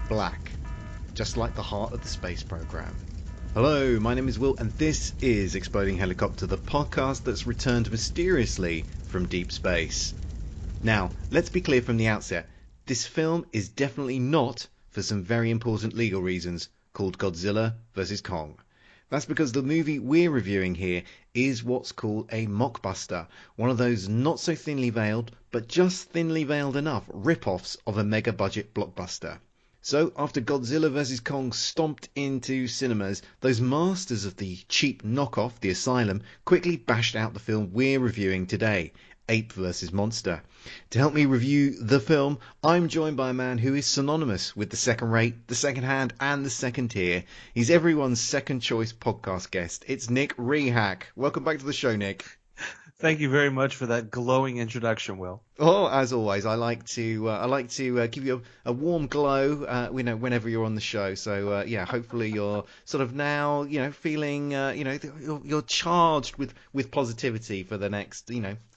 black, just like the heart of the space program. Hello, my name is Will, and this is Exploding Helicopter, the podcast that's returned mysteriously from deep space. Now, let's be clear from the outset, this film is definitely not, for some very important legal reasons, called Godzilla vs. Kong. That's because the movie we're reviewing here is what's called a mockbuster, one of those not so thinly veiled, but just thinly veiled enough rip-offs of a mega-budget blockbuster. So, after Godzilla vs. Kong stomped into cinemas, those masters of the cheap knockoff, the Asylum, quickly bashed out the film we're reviewing today, Ape vs. Monster. To help me review the film, I'm joined by a man who is synonymous with the second rate, the second hand, and the second tier. He's everyone's second choice podcast guest. It's Nick Rehak. Welcome back to the show, Nick. Thank you very much for that glowing introduction, Will. Oh, as always, I like to give you a warm glow, whenever you're on the show. So hopefully you're sort of now, feeling, you're charged with positivity for the next,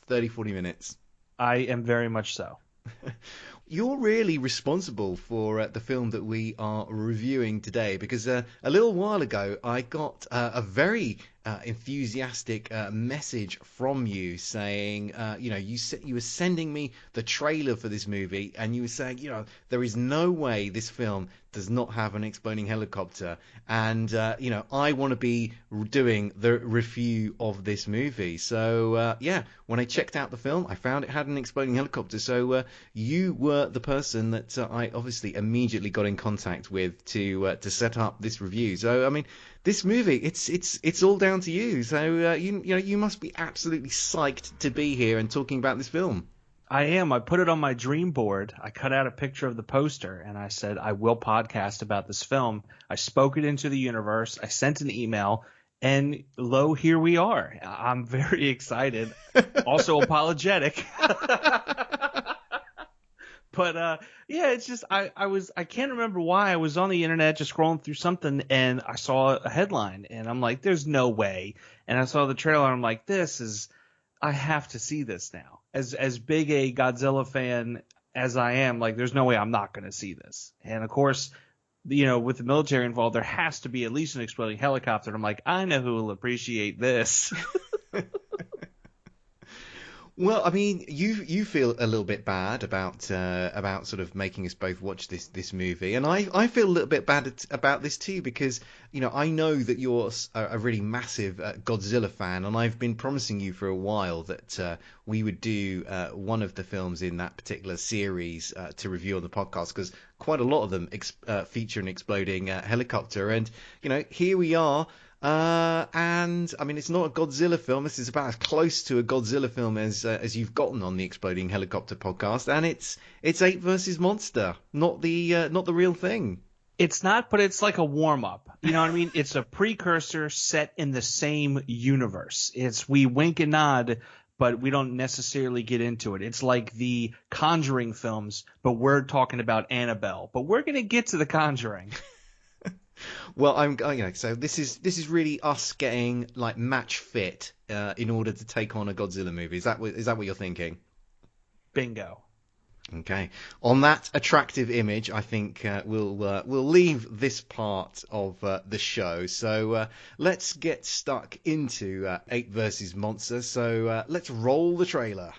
30, 40 minutes. I am very much so. You're really responsible for the film that we are reviewing today, because a little while ago I got a very enthusiastic message from you saying, you were sending me the trailer for this movie, and you were saying, there is no way this film does not have an exploding helicopter, and I want to be doing the review of this movie. So when I checked out the film, I found it had an exploding helicopter. So you were the person that I obviously immediately got in contact with to set up this review. So I mean, this movie, it's all down to you. So you must be absolutely psyched to be here and talking about this film. I am. I put it on my dream board. I cut out a picture of the poster, and I said, I will podcast about this film. I spoke it into the universe. I sent an email, and lo, here we are. I'm very excited, also apologetic. But it's just I can't remember why. I was on the internet just scrolling through something, and I saw a headline, and I'm like, there's no way. And I saw the trailer, and I'm like, I have to see this now. As big a Godzilla fan as I am, like, there's no way I'm not going to see this. And of course, with the military involved, there has to be at least an exploding helicopter. And I'm like, I know who will appreciate this. Well, I mean, you feel a little bit bad about sort of making us both watch this movie, and I feel a little bit bad about this too, because I know that you're a really massive Godzilla fan, and I've been promising you for a while that we would do one of the films in that particular series to review on the podcast, because quite a lot of them feature an exploding helicopter, and here we are. And I mean, it's not a Godzilla film. This is about as close to a Godzilla film as you've gotten on the Exploding Helicopter podcast, and it's Ape vs. Monster, not the real thing. It's not, but it's like a warm up. You know what I mean? It's a precursor set in the same universe. We wink and nod, but we don't necessarily get into it. It's like the Conjuring films, but we're talking about Annabelle. But we're gonna get to the Conjuring. Well, so this is really us getting like match fit in order to take on a Godzilla movie. Is that what you're thinking? Bingo. Okay. On that attractive image, I think we'll leave this part of the show. So let's get stuck into Ape vs. Monster. So let's roll the trailer.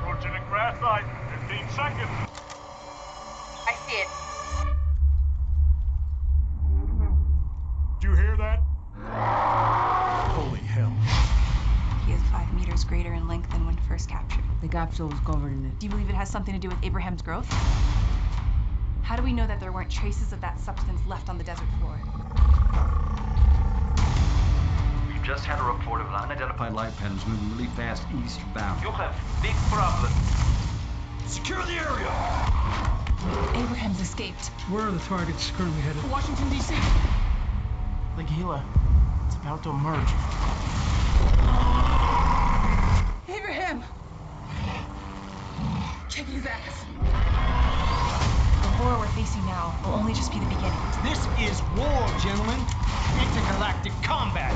Approaching a crash site. 15 seconds. I see it. Did you hear that? Holy hell. He is 5 meters greater in length than when first captured. The capsule was covered in it. Do you believe it has something to do with Abraham's growth? How do we know that there weren't traces of that substance left on the desert floor? We've just had a report of an unidentified light patterns moving really fast eastbound. You'll have big problems. Secure the area! Abraham's escaped. Where are the targets currently headed? Washington, D.C. The Gila. It's about to emerge. Abraham! Kick his ass. The horror we're facing now will only just be the beginning. This is war, gentlemen. Intergalactic combat.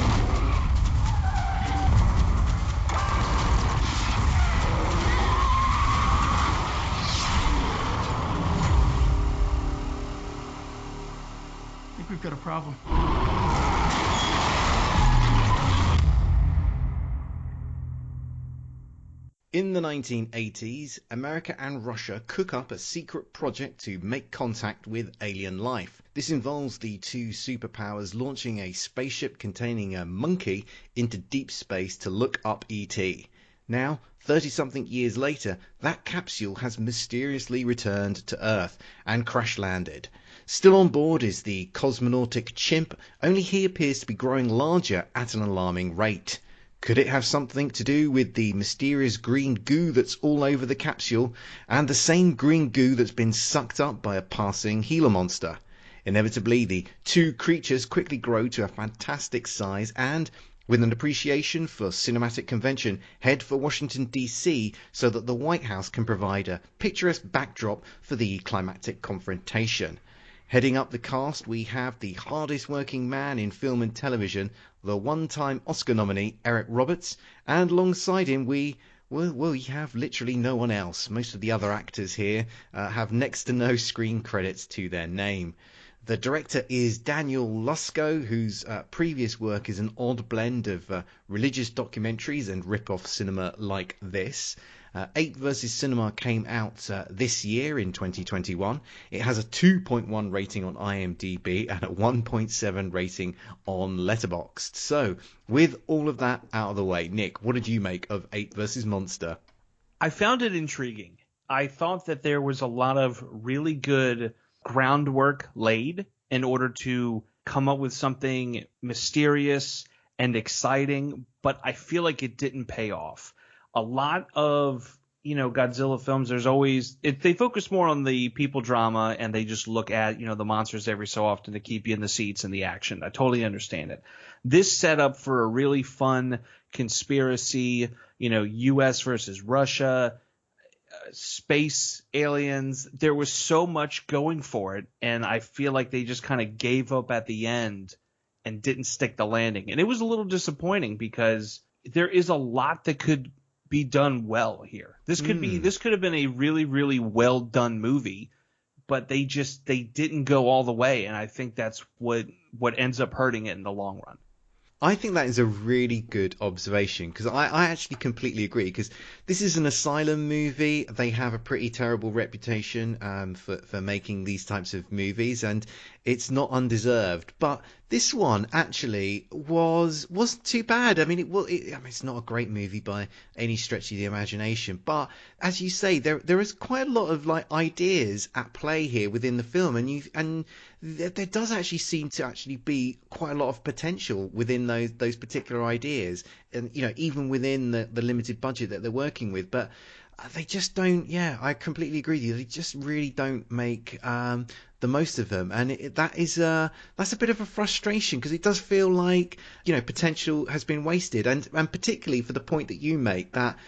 we've got a problem. In the 1980s, America and Russia cook up a secret project to make contact with alien life. This involves the two superpowers launching a spaceship containing a monkey into deep space to look up ET. Now, 30-something years later, that capsule has mysteriously returned to Earth and crash-landed. Still on board is the cosmonautic chimp, only he appears to be growing larger at an alarming rate. Could it have something to do with the mysterious green goo that's all over the capsule, and the same green goo that's been sucked up by a passing Gila monster? Inevitably, the two creatures quickly grow to a fantastic size and, with an appreciation for cinematic convention, head for Washington, D.C. so that the White House can provide a picturesque backdrop for the climactic confrontation. Heading up the cast, we have the hardest working man in film and television, the one-time Oscar nominee Eric Roberts, and alongside him we have literally no one else. Most of the other actors here have next to no screen credits to their name. The director is Daniel Lusko, whose previous work is an odd blend of religious documentaries and rip-off cinema like this. Ape vs. Cinema came out this year in 2021. It has a 2.1 rating on IMDb and a 1.7 rating on Letterboxd. So, with all of that out of the way, Nick, what did you make of Ape vs. Monster? I found it intriguing. I thought that there was a lot of really good groundwork laid in order to come up with something mysterious and exciting, but I feel like it didn't pay off. A lot of, Godzilla films, there's always they focus more on the people drama and they just look at, the monsters every so often to keep you in the seats and the action. I totally understand it. This set up for a really fun conspiracy, US versus Russia, space aliens. There was so much going for it, and I feel like they just kind of gave up at the end and didn't stick the landing. And it was a little disappointing because there is a lot that could be done well here. This could have been a really, really well done movie, but they didn't go all the way, and I think that's what ends up hurting it in the long run. I think that is a really good observation because I actually completely agree, because this is an Asylum movie. They have a pretty terrible reputation for making these types of movies, and it's not undeserved. But this one actually wasn't too bad. I mean, it's not a great movie by any stretch of the imagination, but as you say, there is quite a lot of ideas at play here within the film, and there does actually seem to actually be quite a lot of potential within those particular ideas, and even within the limited budget that they're working with. But they just don't. Yeah, I completely agree with you. They just really don't make the most of them, and that's a bit of a frustration, because it does feel like potential has been wasted, and particularly for the point that you make, that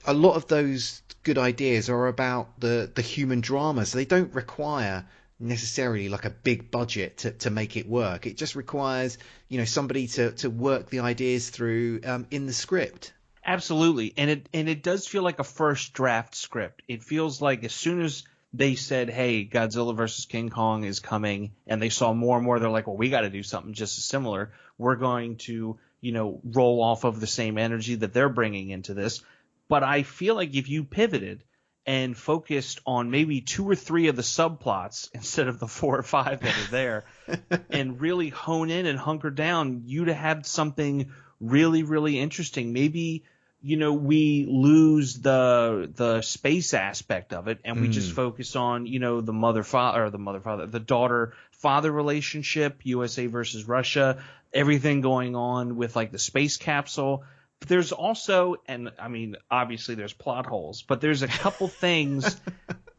a lot of those good ideas are about the human drama, so they don't require necessarily like a big budget to make it work. It just requires somebody to work the ideas through in the script. Absolutely, and it does feel like a first draft script. It feels like as soon as they said, hey, Godzilla versus King Kong is coming, and they saw more and more, they're like, well, we got to do something just as similar. We're going to roll off of the same energy that they're bringing into this. But I feel like if you pivoted and focused on maybe 2 or 3 of the subplots instead of the 4 or 5 that are there, and really hone in and hunker down, you'd have had something really, really interesting. Maybe we lose the space aspect of it, and we just focus on the daughter-father relationship, USA versus Russia, everything going on with like the space capsule. But there's also, and I mean, obviously there's plot holes, but there's a couple things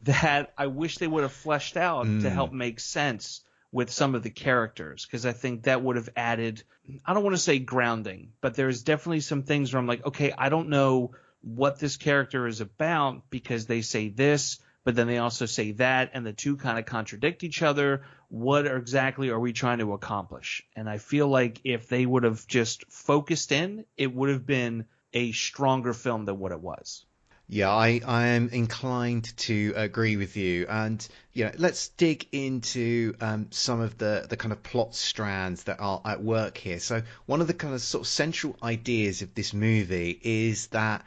that I wish they would have fleshed out to help make sense with some of the characters, because I think that would have added, I don't want to say grounding, but there's definitely some things where I'm like, okay, I don't know what this character is about because they say this, but then they also say that, and the two kind of contradict each other. What exactly are we trying to accomplish? And I feel like if they would have just focused in, it would have been a stronger film than what it was. Yeah, I am inclined to agree with you. And, let's dig into some of the kind of plot strands that are at work here. So one of the kind of sort of central ideas of this movie is that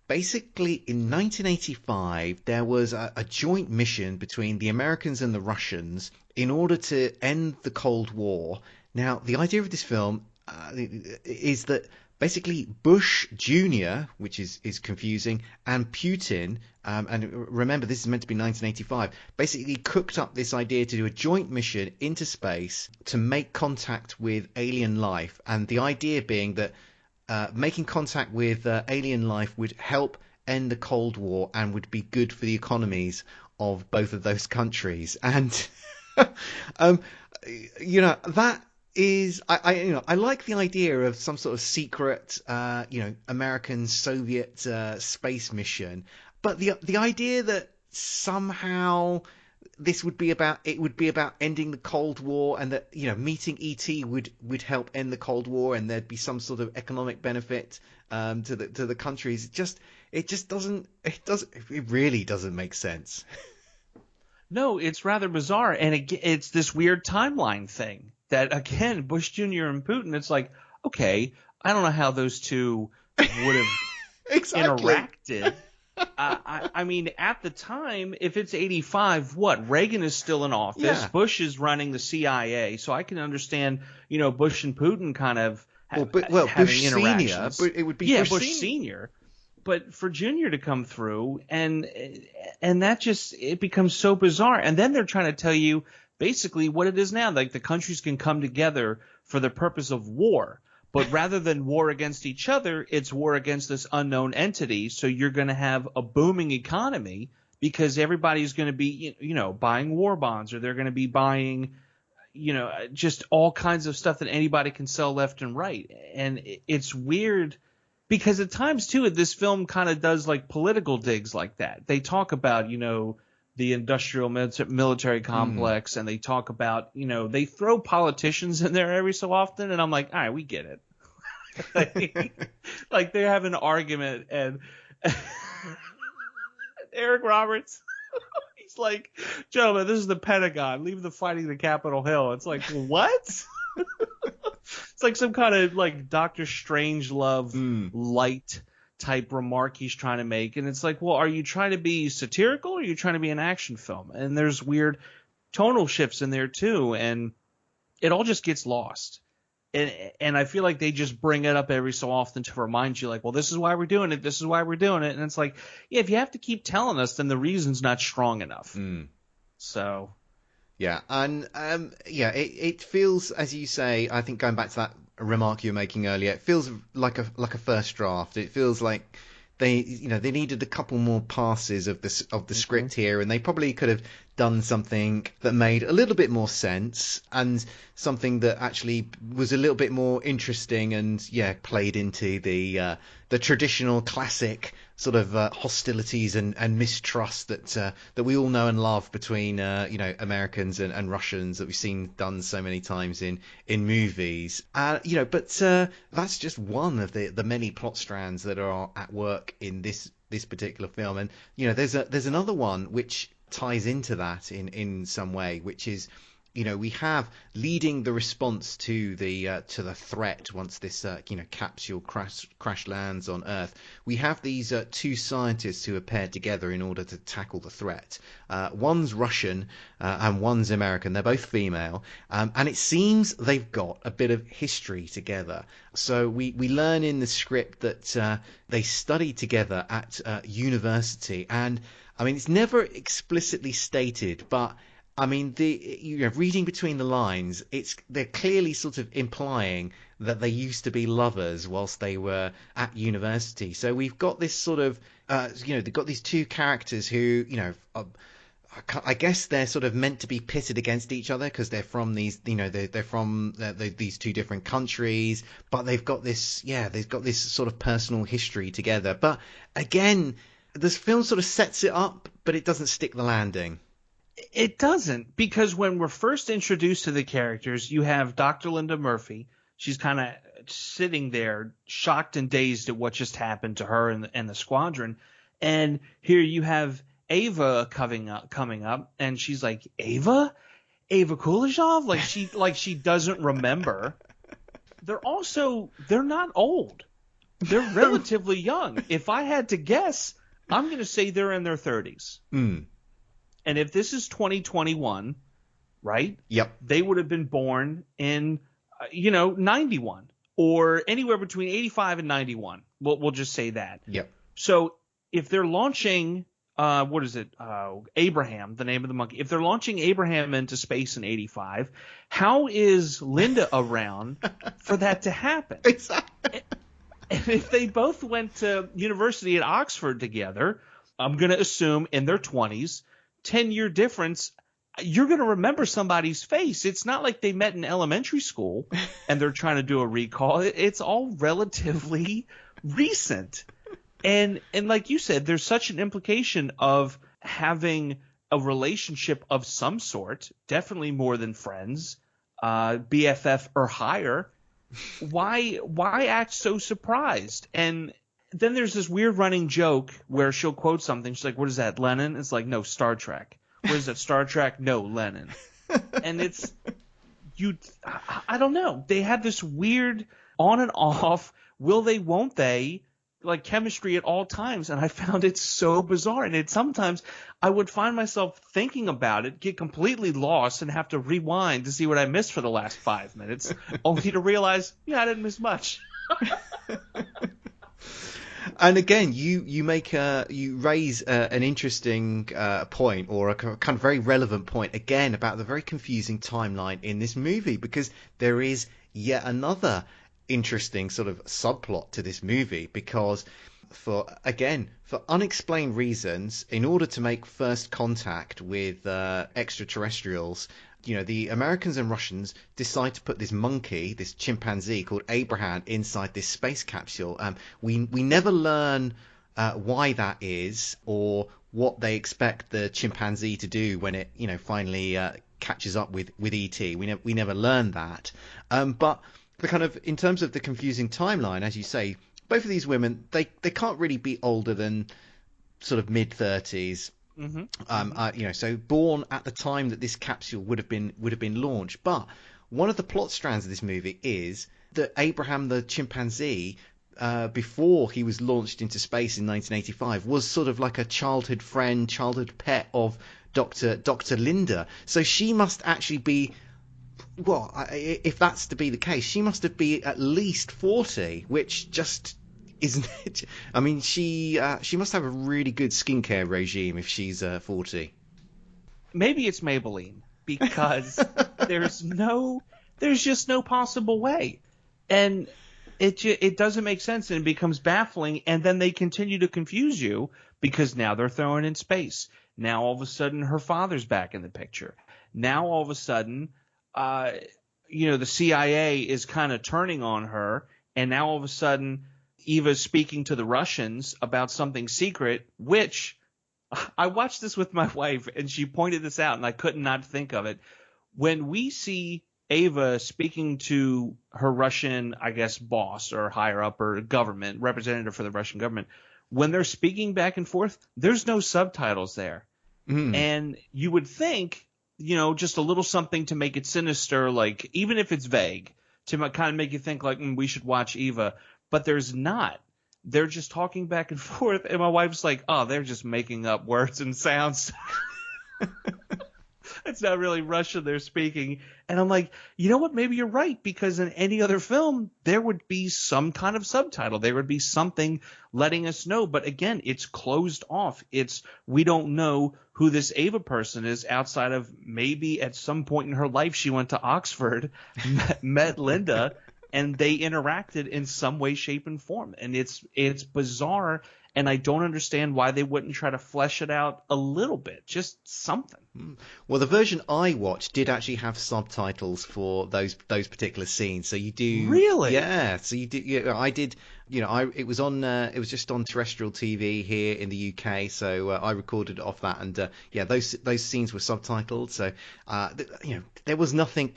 basically in 1985 there was a joint mission between the Americans and the Russians in order to end the Cold War. Now, the idea of this film is that basically Bush Jr., which is confusing, and Putin, and remember this is meant to be 1985, basically cooked up this idea to do a joint mission into space to make contact with alien life. And the idea being that making contact with alien life would help end the Cold War and would be good for the economies of both of those countries. And, that is I like the idea of some sort of secret American Soviet space mission, but the idea that somehow this would be about ending the Cold War, and that meeting ET would help end the Cold War, and there'd be some sort of economic benefit to the countries. It really doesn't make sense. No, it's rather bizarre, and it's this weird timeline thing that, again, Bush Jr. and Putin, it's like, okay, I don't know how those two would have Exactly. interacted. I mean, at the time, if it's 85, what? Reagan is still in office. Yeah. Bush is running the CIA, so I can understand, Bush and Putin kind of having Bush interactions. Senior, but it would be Bush Senior. But for Junior to come through, and that just, it becomes so bizarre. And then they're trying to tell you basically what it is now. Like, the countries can come together for the purpose of war. But rather than war against each other, it's war against this unknown entity. So you're going to have a booming economy because everybody's going to be, buying war bonds, or they're going to be buying, just all kinds of stuff that anybody can sell left and right. And it's weird because at times, too, this film kind of does like political digs like that. They talk about, the industrial military complex, and they talk about, they throw politicians in there every so often, and I'm like, all right, we get it. like they have an argument, and Eric Roberts, he's like, gentlemen, this is the Pentagon, leave the fighting to Capitol Hill. It's like, what? It's like some kind of like Dr. Strangelove light type remark he's trying to make, and it's like, well, are you trying to be satirical, or are you trying to be an action film? And there's weird tonal shifts in there too, and it all just gets lost. And I feel like they just bring it up every so often to remind you, like, well, this is why we're doing it, this is why we're doing it. And it's like, yeah, if you have to keep telling us, then the reason's not strong enough. So yeah, and it feels, as you say, I think going back to that remark you were making earlier, it feels like a first draft. It feels like they needed a couple more passes of the script here, and they probably could have done something that made a little bit more sense, and something that actually was a little bit more interesting, and played into the traditional classic sort of hostilities and mistrust that we all know and love between Americans and Russians, that we've seen done so many times in movies. But that's just one of the many plot strands that are at work in this particular film. And there's another one which ties into that in some way, which is, we have leading the response to the threat once this capsule crash lands on Earth. We have these two scientists who are paired together in order to tackle the threat. One's Russian and one's American. They're both female, and it seems they've got a bit of history together. So we learn in the script that they studied together at university, and I mean, it's never explicitly stated, but I mean, reading between the lines, they're clearly sort of implying that they used to be lovers whilst they were at university. So we've got this sort of, they've got these two characters who, I guess they're sort of meant to be pitted against each other because they're from these, they're from these two different countries, but they've got this sort of personal history together. But again, this film sort of sets it up, but it doesn't stick the landing. It doesn't, because when we're first introduced to the characters, you have Dr. Linda Murphy. She's kind of sitting there shocked and dazed at what just happened to her and the squadron. And here you have Ava coming up, and she's like, Ava Kuleshov? Like she doesn't remember. They're not old. They're relatively young. If I had to guess, I'm going to say they're in their 30s. Mm. And if this is 2021, right? Yep. They would have been born in, 91 or anywhere between 85 and 91. We'll just say that. Yep. So if they're launching, Abraham, the name of the monkey. If they're launching Abraham into space in 85, how is Linda around for that to happen? Exactly. And if they both went to university at Oxford together, I'm going to assume in their 20s, 10-year difference, you're going to remember somebody's face. It's not like they met in elementary school and they're trying to do a recall. It's all relatively recent. And like you said, there's such an implication of having a relationship of some sort, definitely more than friends, BFF or higher. Why act so surprised? And then there's this weird running joke where she'll quote something. She's like, what is that, Lenin? It's like, no, Star Trek. What is that, Star Trek? No, Lenin. And it's I don't know. They had this weird on and off, will they, won't they, like chemistry at all times. And I found it so bizarre. And sometimes I would find myself thinking about it, get completely lost, and have to rewind to see what I missed for the last 5 minutes, only to realize, I didn't miss much. And again, you raise an interesting point, or a kind of very relevant point, again, about the very confusing timeline in this movie, because there is yet another interesting sort of subplot to this movie, because for unexplained reasons, in order to make first contact with extraterrestrials, the Americans and Russians decide to put this monkey, this chimpanzee called Abraham, inside this space capsule. We never learn why that is, or what they expect the chimpanzee to do when it finally catches up with ET. We never learn that. But the kind of, in terms of the confusing timeline, as you say, both of these women, they can't really be older than sort of mid-30s. Mm-hmm. So born at the time that this capsule would have been launched. But one of the plot strands of this movie is that Abraham the chimpanzee, before he was launched into space in 1985, was sort of like a childhood friend, childhood pet of Dr. Linda. So she must actually be, well, if that's to be the case, she must have been at least 40, which just isn't it? I mean, she must have a really good skincare regime if she's 40. Maybe it's Maybelline, because there's just no possible way, and it doesn't make sense, and it becomes baffling. And then they continue to confuse you, because now they're throwing in space. Now all of a sudden her father's back in the picture. Now all of a sudden, the CIA is kind of turning on her, and now all of a sudden Eva's speaking to the Russians about something secret, which I watched this with my wife, and she pointed this out, and I could not think of it. When we see Ava speaking to her Russian, I guess, boss or higher up or government representative for the Russian government, when they're speaking back and forth, there's no subtitles there. Mm. And you would think, just a little something to make it sinister, like even if it's vague, to kind of make you think like, we should watch Eva. But there's not. They're just talking back and forth. And my wife's like, oh, they're just making up words and sounds. It's not really Russian they're speaking. And I'm like, you know what? Maybe you're right, because in any other film, there would be some kind of subtitle. There would be something letting us know. But again, it's closed off. We don't know who this Ava person is, outside of maybe at some point in her life she went to Oxford, met Linda, and they interacted in some way, shape, and form. And it's bizarre, and I don't understand why they wouldn't try to flesh it out a little bit, just something. Well, the version I watched did actually have subtitles for those particular scenes, so you do really, yeah. So you did. Yeah, I did. it was on. It was just on terrestrial TV here in the UK, so I recorded it off that, and those scenes were subtitled. So there was nothing.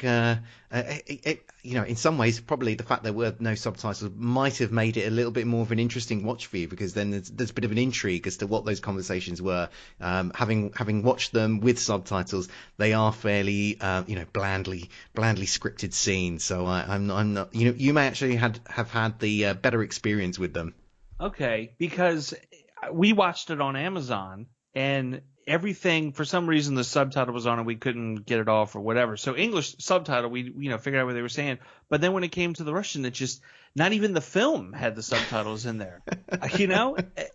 In some ways, probably the fact there were no subtitles might have made it a little bit more of an interesting watch for you, because then there's a bit of an intrigue as to what those conversations were. Having watched them with subtitles, they are fairly blandly scripted scenes. So I'm not. You may actually have had the better experience with them. Okay, because we watched it on Amazon, and everything, for some reason, the subtitle was on and we couldn't get it off or whatever. So English subtitle, we figured out what they were saying. But then when it came to the Russian, it just, not even the film had the subtitles in there.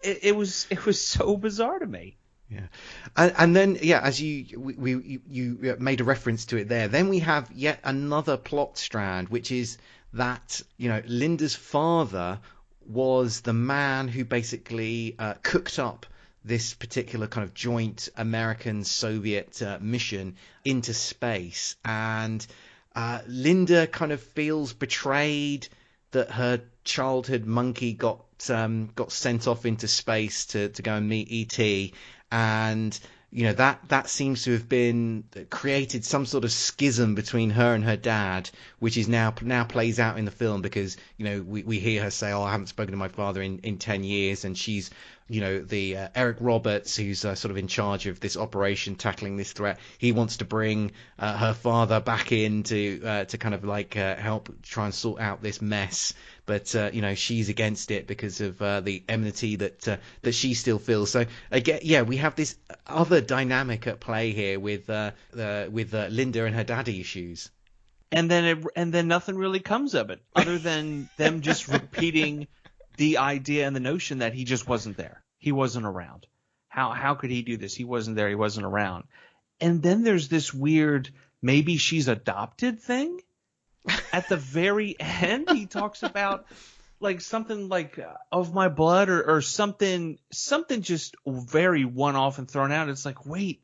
It was so bizarre to me. Yeah, and then as you made a reference to it there. Then we have yet another plot strand, which is that Linda's father was the man who basically cooked up this particular kind of joint American-Soviet mission into space, and Linda kind of feels betrayed that her childhood monkey got sent off into space to go and meet E.T., and that seems to have been created some sort of schism between her and her dad, which is now plays out in the film, because we hear her say, I haven't spoken to my father in 10 years, and she's the Eric Roberts, who's sort of in charge of this operation tackling this threat. He wants to bring her father back in to kind of help try and sort out this mess, but she's against it because of the enmity that she still feels. So again, we have this other dynamic at play here with Linda and her daddy issues. And then nothing really comes of it, other than them just repeating the idea and the notion that he just wasn't there. He wasn't around. How could he do this? He wasn't there. He wasn't around. And then there's this weird, maybe she's adopted thing. At the very end, he talks about something of my blood or something just very one-off and thrown out. It's like, wait,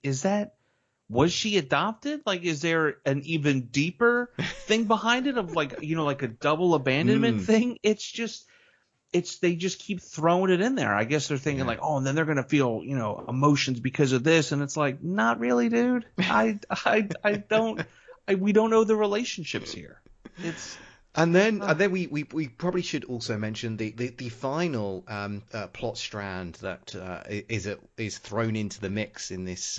was she adopted? Is there an even deeper thing behind it of a double abandonment thing? They just keep throwing it in there. I guess they're thinking and then they're going to feel, emotions because of this. And it's like, not really, dude. We don't know the relationships here. And then we probably should also mention the final plot strand that is thrown into the mix in this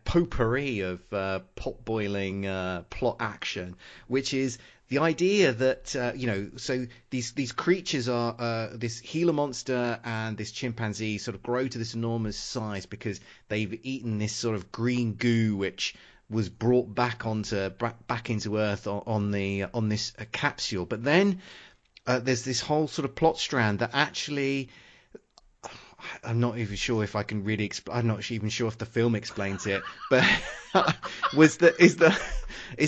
potpourri of pot boiling plot action, which is the idea that so these creatures are this Gila monster and this chimpanzee sort of grow to this enormous size because they've eaten this sort of green goo which was brought back into Earth on this capsule. But then there's this whole sort of plot strand that actually I'm not even sure if I can really I'm not even sure if the film explains it, but is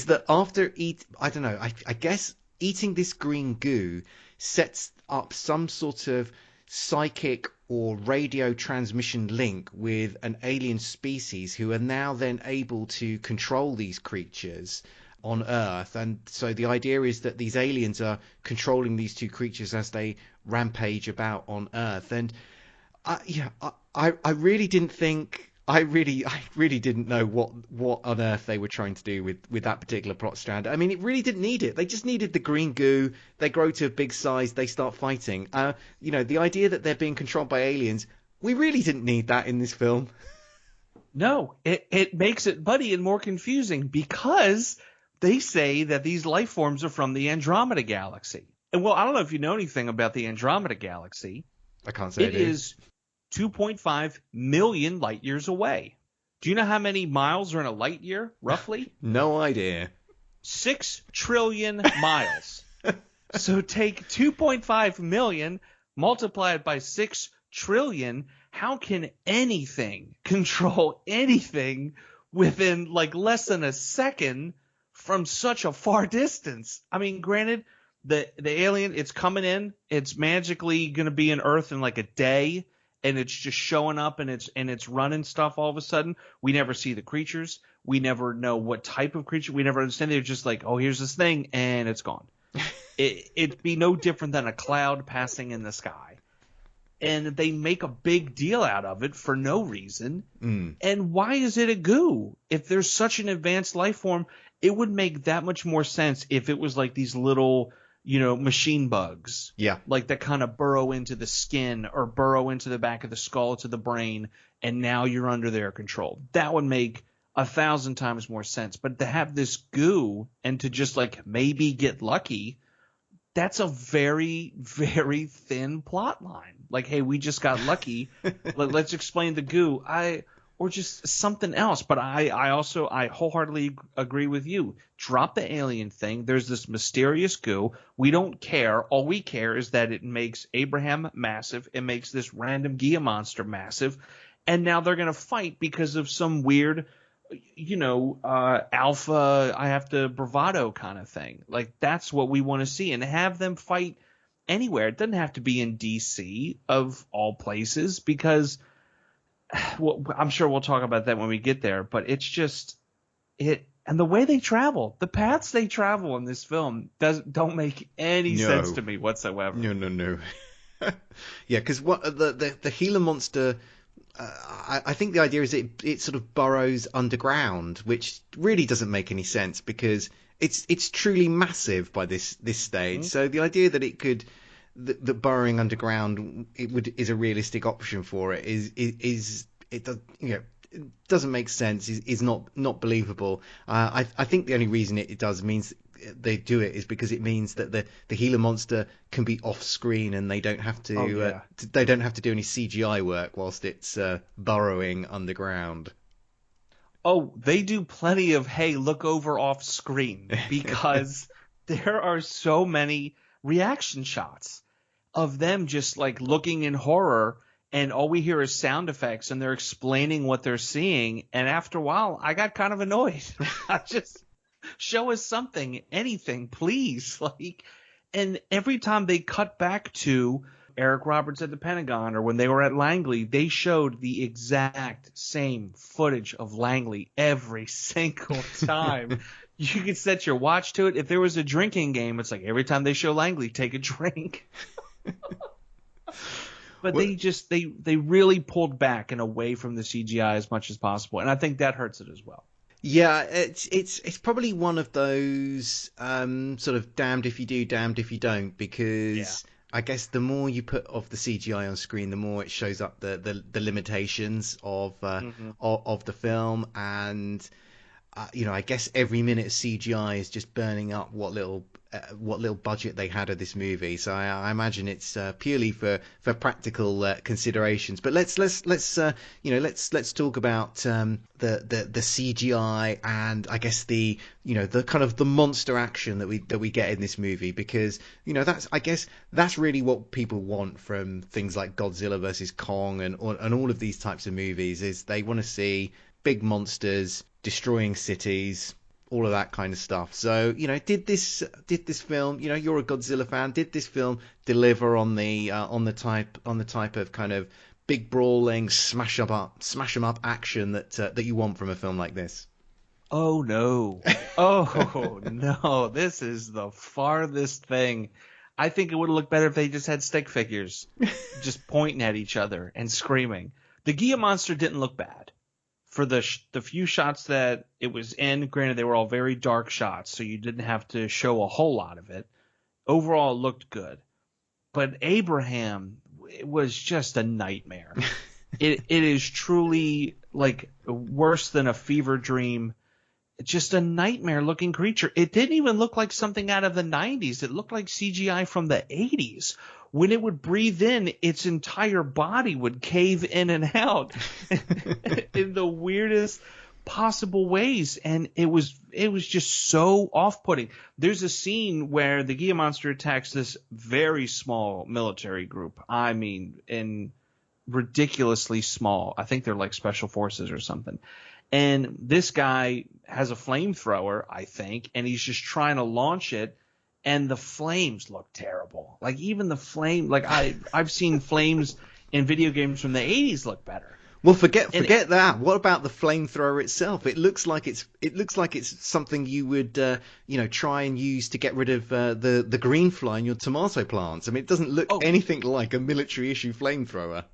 that after I guess eating this green goo sets up some sort of psychic or radio transmission link with an alien species who are now then able to control these creatures on Earth. And so the idea is that these aliens are controlling these two creatures as they rampage about on Earth. And I really didn't think, I really didn't know what on earth they were trying to do with that particular plot strand. I mean, it really didn't need it. They just needed the green goo. They grow to a big size. They start fighting. The idea that they're being controlled by aliens, we really didn't need that in this film. No, it makes it muddy and more confusing because they say that these life forms are from the Andromeda Galaxy. And well, I don't know if you know anything about the Andromeda Galaxy. I can't say it is 2.5 million light years away. Do you know how many miles are in a light year, roughly? No idea. 6 trillion miles. So take 2.5 million, multiply it by 6 trillion. How can anything control anything within less than a second from such a far distance? I mean, granted, the alien, it's coming in, it's magically going to be in Earth in a day. And it's just showing up and it's running stuff all of a sudden. We never see the creatures. We never know what type of creature. We never understand. They're just oh, here's this thing, and it's gone. It'd be no different than a cloud passing in the sky. And they make a big deal out of it for no reason. And why is it a goo? If there's such an advanced life form, it would make that much more sense if it was like these little, machine bugs. Yeah. Like that kind of burrow into the skin or burrow into the back of the skull to the brain, and now you're under their control. That would make 1,000 times more sense. But to have this goo and to just like maybe get lucky, that's a very, very thin plot line. Like, hey, we just got lucky. Let's explain the goo. Or just something else. But I wholeheartedly agree with you. Drop the alien thing. There's this mysterious goo. We don't care. All we care is that it makes Abraham massive. It makes this random Gia monster massive. And now they're going to fight because of some weird, alpha, I have to bravado kind of thing. Like, that's what we want to see. And have them fight anywhere. It doesn't have to be in DC, of all places, because I'm sure we'll talk about that when we get there. But it's just it. And the way they travel, the paths they travel in this film don't make any sense to me whatsoever. No. Yeah, because what the Gila monster... I think the idea is it sort of burrows underground, which really doesn't make any sense because it's truly massive by this stage. Mm-hmm. So the idea that it could that burrowing underground is a realistic option for it doesn't make sense. Is not believable. I think the only reason it does means they do it is because it means that the Gila monster can be off screen and they don't have to they don't have to do any CGI work whilst it's burrowing underground. Oh, they do plenty of hey, look over off screen because there are so many reaction shots of them just like looking in horror, and all we hear is sound effects and they're explaining what they're seeing, and after a while I got kind of annoyed. I just show us something, anything, please. And every time they cut back to Eric Roberts at the Pentagon or when they were at Langley, they showed the exact same footage of Langley every single time. You could set your watch to it. If there was a drinking game, it's like every time they show Langley, take a drink. But they really pulled back and away from the CGI as much as possible, and I think that hurts it as well. Yeah, it's probably one of those sort of damned if you do, damned if you don't, because I guess the more you put of the CGI on screen, the more it shows up the limitations of the film, and I guess every minute of CGI is just burning up what little budget they had of this movie. So I imagine it's purely for practical considerations. But let's talk about the CGI and I guess the kind of the monster action that we get in this movie, because that's really what people want from things like Godzilla versus Kong and all of these types of movies, is they want to see big monsters destroying cities, all of that kind of stuff. So, did this film, you're a Godzilla fan, did this film deliver on the type of kind of big brawling, smash 'em up action that you want from a film like this? Oh no. Oh no. This is the farthest thing. I think it would have looked better if they just had stick figures just pointing at each other and screaming. The Gia monster didn't look bad. For the few shots that it was in, granted they were all very dark shots, so you didn't have to show a whole lot of it. Overall, it looked good. But Abraham, it was just a nightmare. It is truly like worse than a fever dream. It's just a nightmare-looking creature. It didn't even look like something out of the 90s. It looked like CGI from the 80s. When it would breathe in, its entire body would cave in and out in the weirdest possible ways. And it was just so off-putting. There's a scene where the Gia monster attacks this very small military group. I mean, ridiculously small. I think they're like special forces or something. And this guy has a flamethrower, I think, and he's just trying to launch it, and the flames look terrible. Like even the flame, like I've seen flames in video games from the 80s look better. Well, forget that. What about the flamethrower itself? It looks like it's something you would try and use to get rid of the green fly in your tomato plants. I mean, it doesn't look anything like a military issue flamethrower.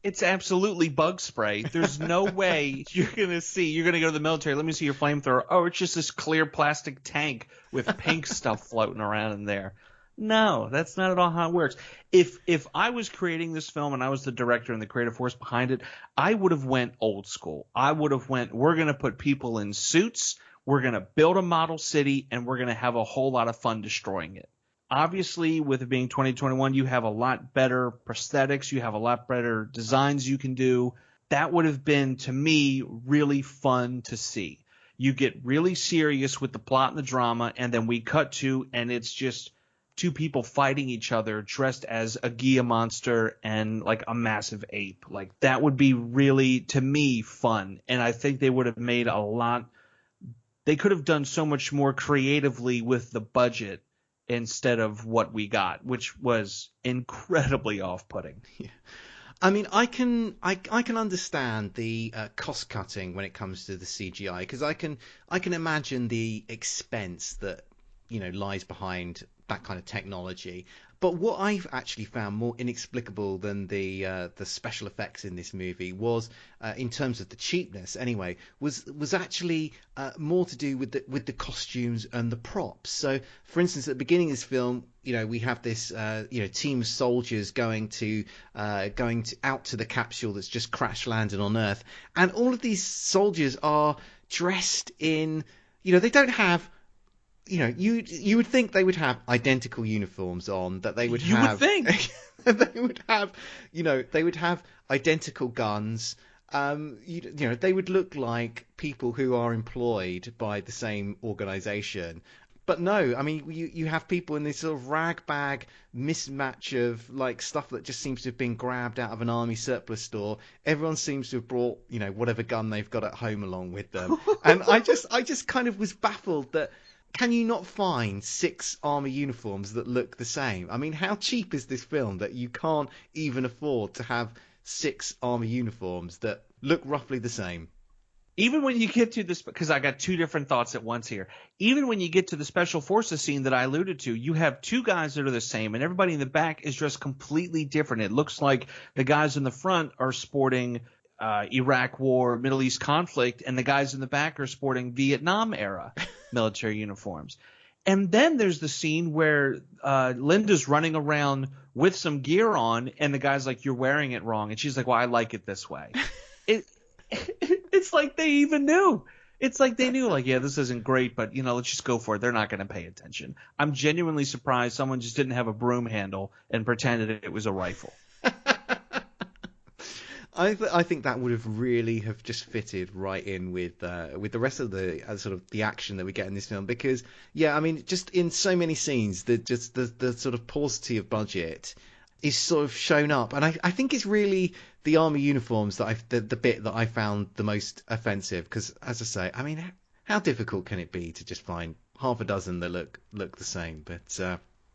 It's absolutely bug spray. There's no way you're going to go to the military. Let me see your flamethrower. Oh, it's just this clear plastic tank with pink stuff floating around in there. No, that's not at all how it works. If I was creating this film and I was the director and the creative force behind it, I would have went old school. I would have we're going to put people in suits, we're going to build a model city, and we're going to have a whole lot of fun destroying it. Obviously, with it being 2021, you have a lot better prosthetics, you have a lot better designs you can do. That would have been, to me, really fun to see. You get really serious with the plot and the drama, and then we cut to, and it's just two people fighting each other dressed as a Gia monster and like a massive ape. Like, that would be really, to me, fun. And I think they would have made they could have done so much more creatively with the budget instead of what we got, which was incredibly off-putting. Yeah. I mean, I can understand the cost cutting when it comes to the CGI, because I can imagine the expense that lies behind that kind of technology. But what I've actually found more inexplicable than the special effects in this movie was, in terms of the cheapness anyway, was actually more to do with the costumes and the props. So, for instance, at the beginning of this film, we have this team of soldiers going out to the capsule that's just crash landed on Earth, and all of these soldiers are dressed in, they don't have. You would think they would have identical uniforms on, that they would have. You would think. They would have identical guns. They would look like people who are employed by the same organization. But no, I mean, you have people in this sort of ragbag mismatch of like stuff that just seems to have been grabbed out of an army surplus store. Everyone seems to have brought, whatever gun they've got at home along with them. And I just kind of was baffled that, can you not find 6 army uniforms that look the same? I mean, how cheap is this film that you can't even afford to have 6 army uniforms that look roughly the same? Even when you get to this, because I got 2 different thoughts at once here. Even when you get to the special forces scene that I alluded to, you have 2 guys that are the same, and everybody in the back is dressed completely different. It looks like the guys in the front are sporting Iraq War, Middle East conflict, and the guys in the back are sporting Vietnam era military uniforms. And then there's the scene where Linda's running around with some gear on, and the guy's like, "You're wearing it wrong," and she's like, "Well, I like it this way." It's like they even knew. It's like they knew, like, yeah, this isn't great, but let's just go for it. They're not going to pay attention. I'm genuinely surprised someone just didn't have a broom handle and pretended it was a rifle. I think that would have really have just fitted right in with the rest of the sort of the action that we get in this film, because I mean, just in so many scenes, the sort of paucity of budget is sort of shown up, and I think it's really the army uniforms that the bit that I found the most offensive, because as I say, I mean, how difficult can it be to just find half a dozen that look the same? But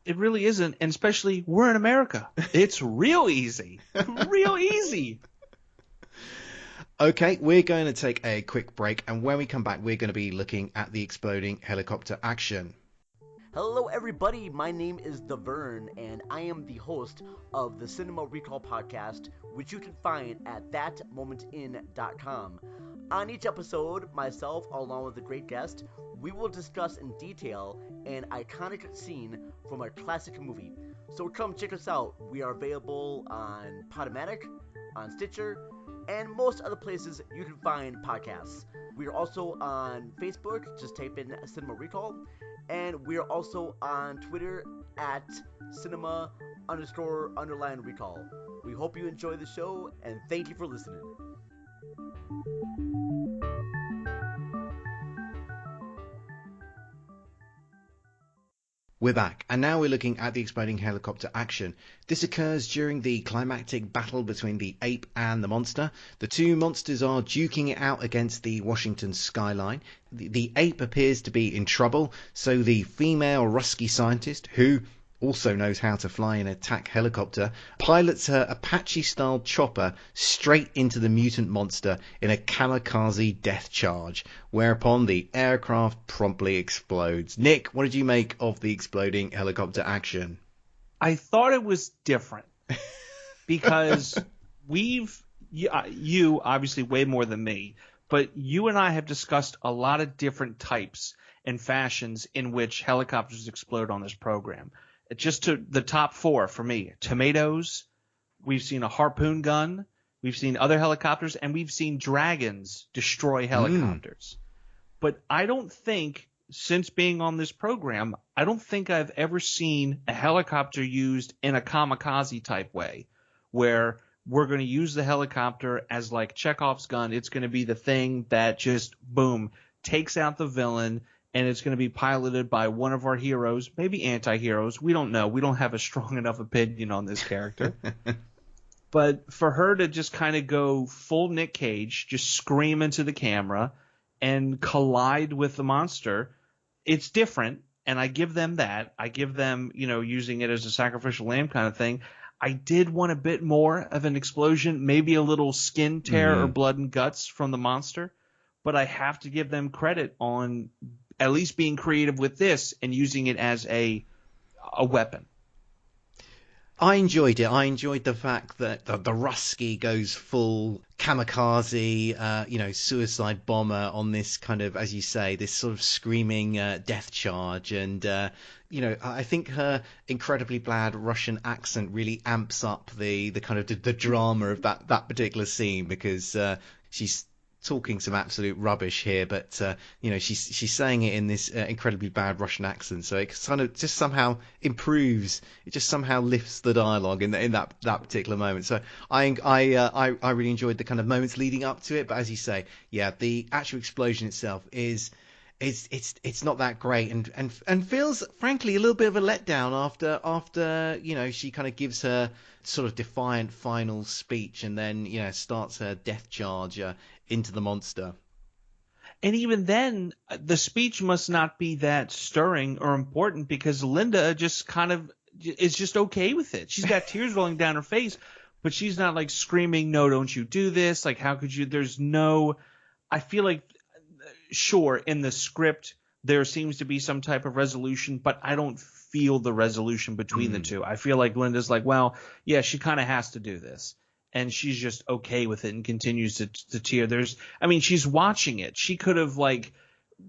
it really isn't, and especially we're in America. It's real easy, real easy. Okay, we're going to take a quick break, and when we come back, we're going to be looking at the exploding helicopter action. Hello everybody, my name is The Vern, and I am the host of the Cinema Recall podcast, which you can find at thatmomentin.com. On each episode, myself, along with a great guest, we will discuss in detail an iconic scene from a classic movie. So come check us out. We are available on Podomatic, on Stitcher, and most other places you can find podcasts. We are also on Facebook, just type in Cinema Recall, and we are also on Twitter at cinema__recall. We hope you enjoy the show, and thank you for listening. We're back, and now we're looking at the exploding helicopter action. This occurs during the climactic battle between the ape and the monster. The 2 monsters are duking it out against the Washington skyline. The ape appears to be in trouble, so the female Rusky scientist, who also knows how to fly an attack helicopter, pilots her Apache-style chopper straight into the mutant monster in a kamikaze death charge, whereupon the aircraft promptly explodes. Nick, what did you make of the exploding helicopter action? I thought it was different because you obviously way more than me, but you and I have discussed a lot of different types and fashions in which helicopters explode on this program. Just to the top 4 for me: tomatoes, we've seen a harpoon gun, we've seen other helicopters, and we've seen dragons destroy helicopters. But I don't think, since being on this program, I don't think I've ever seen a helicopter used in a kamikaze type way, where we're going to use the helicopter as like Chekhov's gun. It's going to be the thing that just, boom, takes out the villain, and it's going to be piloted by one of our heroes, maybe anti-heroes. We don't know. We don't have a strong enough opinion on this character. But for her to just kind of go full Nick Cage, just scream into the camera and collide with the monster, it's different, and I give them that. I give them, using it as a sacrificial lamb kind of thing. I did want a bit more of an explosion, maybe a little skin tear or blood and guts from the monster, but I have to give them credit on at least being creative with this and using it as a weapon. I enjoyed it. I enjoyed the fact that the Rusky goes full kamikaze, suicide bomber on this kind of, as you say, this sort of screaming death charge. And, I think her incredibly bad Russian accent really amps up the kind of the drama of that particular scene, because she's talking some absolute rubbish here, but she's saying it in this incredibly bad Russian accent, so it kind of just somehow improves. It just somehow lifts the dialogue in that particular moment. So I really enjoyed the kind of moments leading up to it. But as you say, yeah, the actual explosion itself it's not that great, and feels frankly a little bit of a letdown after she kind of gives her sort of defiant final speech and then starts her death charge into the monster. And even then, the speech must not be that stirring or important, because Linda just kind of is just okay with it. She's got tears rolling down her face, but she's not like screaming, "No, don't you do this. Like, how could you?" I feel like, sure, in the script there seems to be some type of resolution, but I don't feel the resolution between the two. I feel like Linda's like, well, yeah, she kind of has to do this, and she's just okay with it and continues to tear. She's watching it. She could have,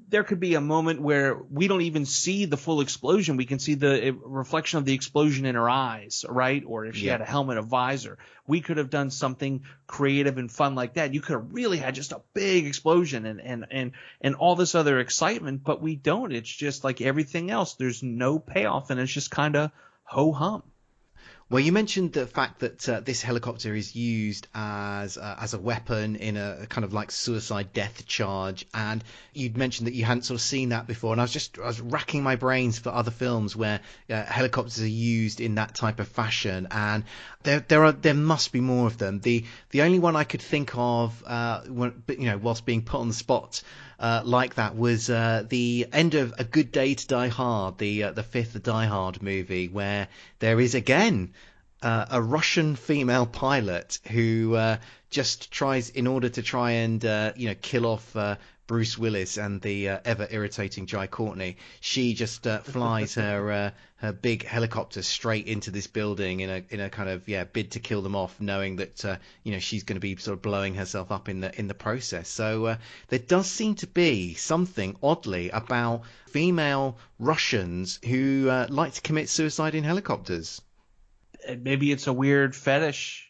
there could be a moment where we don't even see the full explosion. We can see the reflection of the explosion in her eyes, right? Or if she had a helmet, a visor. We could have done something creative and fun like that. You could have really had just a big explosion and all this other excitement, but we don't. It's just like everything else. There's no payoff, and it's just kind of ho-hum. Well, you mentioned the fact that this helicopter is used as a weapon in a kind of like suicide death charge, and you'd mentioned that you hadn't sort of seen that before. And I was racking my brains for other films where helicopters are used in that type of fashion, and there must be more of them. The only one I could think of, whilst being put on the spot like that, was the end of A Good Day to Die Hard, the fifth Die Hard movie, where there is again a Russian female pilot who just tries, in order to try and kill off Bruce Willis and the ever irritating Jai Courtney, she just flies her big helicopter straight into this building in a kind of bid to kill them off, knowing that she's going to be sort of blowing herself up in the process. So there does seem to be something oddly about female Russians who like to commit suicide in helicopters. Maybe it's a weird fetish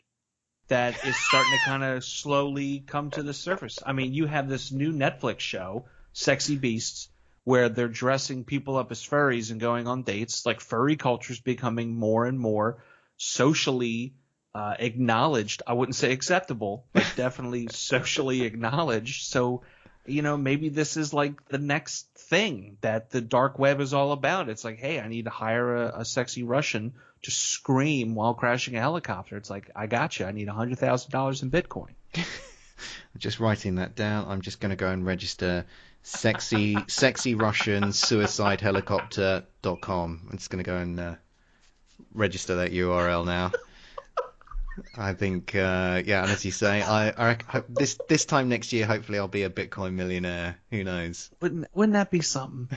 that is starting to kind of slowly come to the surface. I mean, you have this new Netflix show, Sexy Beasts, where they're dressing people up as furries and going on dates. Like, furry culture is becoming more and more socially acknowledged. I wouldn't say acceptable, but definitely socially acknowledged. So, maybe this is like the next thing that the dark web is all about. It's like, hey, I need to hire a sexy Russian to scream while crashing a helicopter. It's like, I got you. I need $100,000 in Bitcoin. I'm just writing that down. I'm just going to go and register sexy Russian suicide helicopter.com. I'm just going to go and register that URL now. I think, and as you say, I this time next year, hopefully, I'll be a Bitcoin millionaire. Who knows? Wouldn't that be something?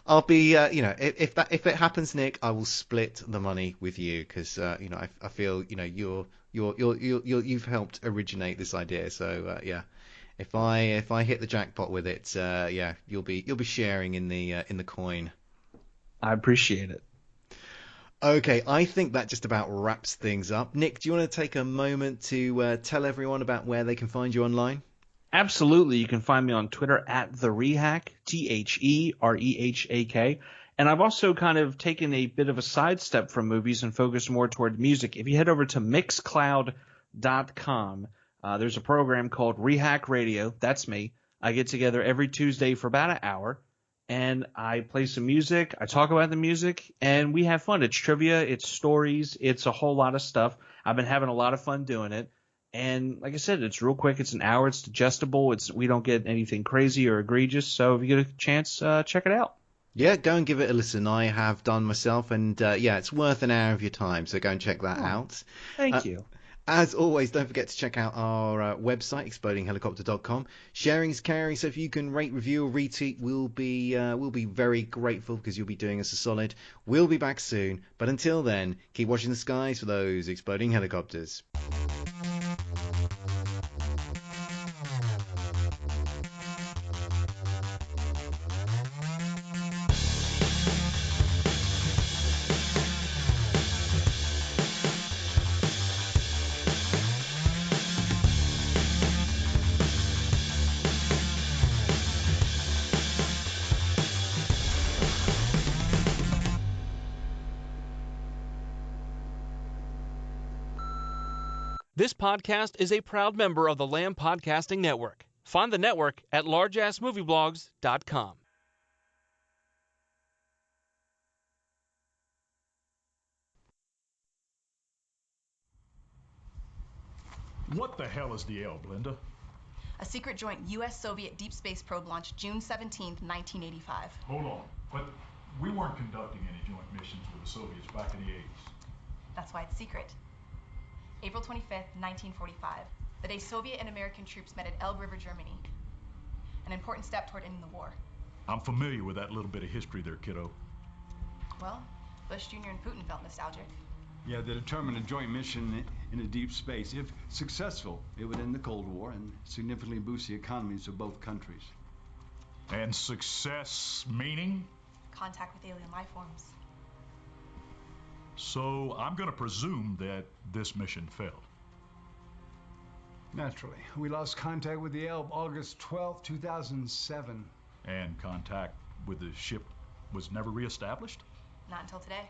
I'll be, if it happens, Nick, I will split the money with you because, I feel, you've helped originate this idea. So, if I hit the jackpot with it, you'll be sharing in the coin. I appreciate it. Okay, I think that just about wraps things up. Nick, do you want to take a moment to tell everyone about where they can find you online? Absolutely. You can find me on Twitter at the Rehak, TheRehak. And I've also kind of taken a bit of a sidestep from movies and focused more toward music. If you head over to mixcloud.com, there's a program called Rehak Radio. That's me. I get together every Tuesday for about an hour. And I play some music, I talk about the music, and we have fun. It's trivia, it's stories, it's a whole lot of stuff. I've been having a lot of fun doing it. And like I said, it's real quick. It's an hour. It's digestible. We don't get anything crazy or egregious. So if you get a chance, check it out. Yeah, go and give it a listen. I have done myself, and it's worth an hour of your time. So go and check that out. Thank you. As always, don't forget to check out our website, explodinghelicopter.com. Sharing is caring, so if you can rate, review, or retweet, we'll be very grateful because you'll be doing us a solid. We'll be back soon, but until then, keep watching the skies for those exploding helicopters. This podcast is a proud member of the Lamb Podcasting Network. Find the network at largeassmovieblogs.com. What the hell is the Elb, Linda? A secret joint U.S.-Soviet deep space probe launched June 17, 1985. Hold on, but we weren't conducting any joint missions with the Soviets back in the 80s. That's why it's secret. April 25th, 1945, the day Soviet and American troops met at Elbe River, Germany. An important step toward ending the war. I'm familiar with that little bit of history there, kiddo. Well, Bush Jr. and Putin felt nostalgic. Yeah, they determined a joint mission in a deep space. If successful, it would end the Cold War and significantly boost the economies of both countries. And success meaning? Contact with alien life forms. So I'm going to presume that this mission failed. Naturally. We lost contact with the Elbe August 12, 2007. And contact with the ship was never reestablished? Not until today.